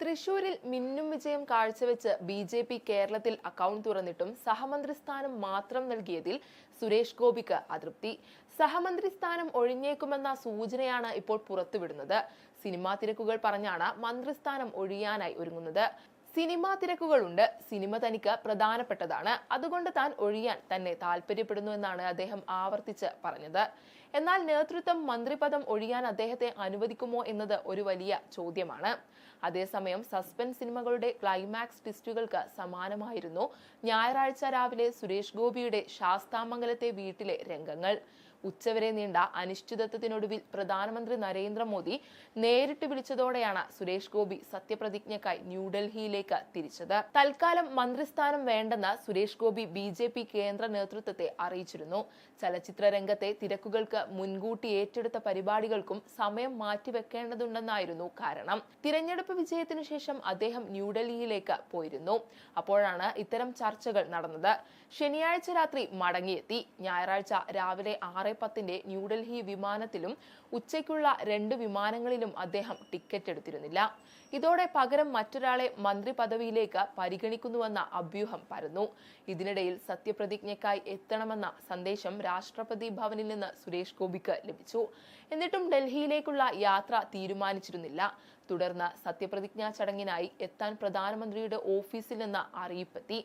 തൃശൂരിൽ മിന്നും വിജയം കാഴ്ചവെച്ച് ബി.ജെ.പി. കേരളത്തിൽ അക്കൗണ്ട് തുറന്നിട്ടും സഹമന്ത്രി സ്ഥാനം മാത്രം നൽകിയതിൽ സുരേഷ് ഗോപിക്ക് അതൃപ്തി. സഹമന്ത്രി സ്ഥാനം ഒഴിഞ്ഞേക്കുമെന്ന സൂചനയാണ് ഇപ്പോൾ പുറത്തുവിടുന്നത്. സിനിമാ തിരക്കുകൾ പറഞ്ഞാണ് മന്ത്രിസ്ഥാനം ഒഴിയാനായി ഒരുങ്ങുന്നത്. സിനിമാ തിരക്കുകളുണ്ട്, സിനിമ തനിക്ക് പ്രധാനപ്പെട്ടതാണ്, അതുകൊണ്ട് താൻ ഒഴിയാൻ തന്നെ താല്പര്യപ്പെടുന്നു എന്നാണ് അദ്ദേഹം ആവർത്തിച്ച് പറഞ്ഞത്. എന്നാൽ നേതൃത്വം മന്ത്രിപദം ഒഴിയാൻ അദ്ദേഹത്തെ അനുവദിക്കുമോ എന്നത് ഒരു വലിയ ചോദ്യമാണ്. അതേസമയം സസ്പെൻസ് സിനിമകളുടെ ക്ലൈമാക്സ് ട്വിസ്റ്റുകൾക്ക് സമാനമായിരുന്നു ഞായറാഴ്ച രാവിലെ സുരേഷ് ഗോപിയുടെ ശാസ്താമംഗലത്തെ വീട്ടിലെ രംഗങ്ങൾ. ഉച്ചവരെ നീണ്ട അനിശ്ചിതത്വത്തിനൊടുവിൽ പ്രധാനമന്ത്രി നരേന്ദ്രമോദി നേരിട്ട് വിളിച്ചതോടെയാണ് സുരേഷ് ഗോപി സത്യപ്രതിജ്ഞയ്ക്കായി ന്യൂഡൽഹിയിലേക്ക് തിരിച്ചത്. തൽക്കാലം മന്ത്രിസ്ഥാനം വേണ്ടെന്ന് സുരേഷ് ഗോപി ബി.ജെ.പി. കേന്ദ്ര നേതൃത്വത്തെ അറിയിച്ചിരുന്നു. ചലച്ചിത്ര രംഗത്തെ തിരക്കുകൾക്ക് മുൻകൂട്ടി ഏറ്റെടുത്ത പരിപാടികൾക്കും സമയം മാറ്റിവെക്കേണ്ടതുണ്ടെന്നായിരുന്നു കാരണം. തിരഞ്ഞെടുപ്പ് വിജയത്തിനു ശേഷം അദ്ദേഹം ന്യൂഡൽഹിയിലേക്ക് പോയിരുന്നു. അപ്പോഴാണ് ഇത്തരം ചർച്ചകൾ നടന്നത്. ശനിയാഴ്ച രാത്രി മടങ്ങിയെത്തി. ഞായറാഴ്ച രാവിലെ 6:10 ന്യൂഡൽഹി വിമാനത്തിലും ഉച്ചയ്ക്കുള്ള 2 വിമാനങ്ങളിലും അദ്ദേഹം ടിക്കറ്റ് എടുത്തിരുന്നില്ല. ഇതോടെ പകരം മറ്റൊരാളെ മന്ത്രി പദവിയിലേക്ക് പരിഗണിക്കുന്നുവെന്ന അഭ്യൂഹം പരന്നു. ഇതിനിടയിൽ സത്യപ്രതിജ്ഞയ്ക്കായി എത്തണമെന്ന സന്ദേശം രാഷ്ട്രപതി ഭവനിൽ നിന്ന് സുരേഷ് ഗോപിക്ക് ലഭിച്ചു. എന്നിട്ടും ഡൽഹിയിലേക്കുള്ള യാത്ര തീരുമാനിച്ചിരുന്നില്ല. തുടർന്ന് സത്യപ്രതിജ്ഞാ ചടങ്ങിനായി എത്താൻ പ്രധാനമന്ത്രിയുടെ ഓഫീസിൽ നിന്ന് അറിയിപ്പെത്തി.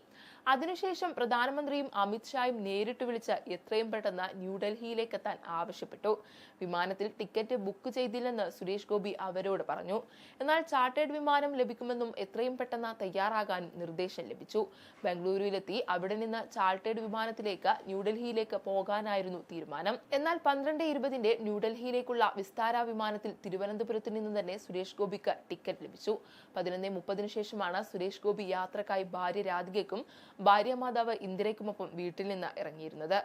അതിനുശേഷം പ്രധാനമന്ത്രിയും അമിത്ഷായും നേരിട്ട് വിളിച്ച് എത്രയും പെട്ടെന്ന് ന്യൂഡൽഹിയിലേക്ക് എത്താൻ ആവശ്യപ്പെട്ടു. വിമാനത്തിൽ ടിക്കറ്റ് ബുക്ക് ചെയ്തില്ലെന്ന് സുരേഷ് ഗോപി അവരോട് പറഞ്ഞു. എന്നാൽ ചാർട്ടേഡ് വിമാനം ലഭിക്കുമെന്നും എത്രയും പെട്ടെന്ന് തയ്യാറാകാൻ നിർദ്ദേശം ലഭിച്ചു. ബംഗളൂരുവിലെത്തി അവിടെ നിന്ന് ചാർട്ടേഡ് വിമാനത്തിലേക്ക് ന്യൂഡൽഹിയിലേക്ക് പോകാനായിരുന്നു തീരുമാനം. എന്നാൽ 12:20 ന്യൂഡൽഹിയിലേക്കുള്ള വിസ്താര വിമാനത്തിൽ തിരുവനന്തപുരത്ത് നിന്ന് തന്നെ സുരേഷ് ഗോപിക്ക് ടിക്കറ്റ് ലഭിച്ചു. 11:30 ശേഷമാണ് സുരേഷ് ഗോപി യാത്രക്കായി ഭാര്യ രാധികയ്ക്കും ഭാര്യ മാതാവ് ഇന്ദിരയ്ക്കുമൊപ്പം വീട്ടിൽ നിന്ന് ഇറങ്ങിയിരുന്നത്.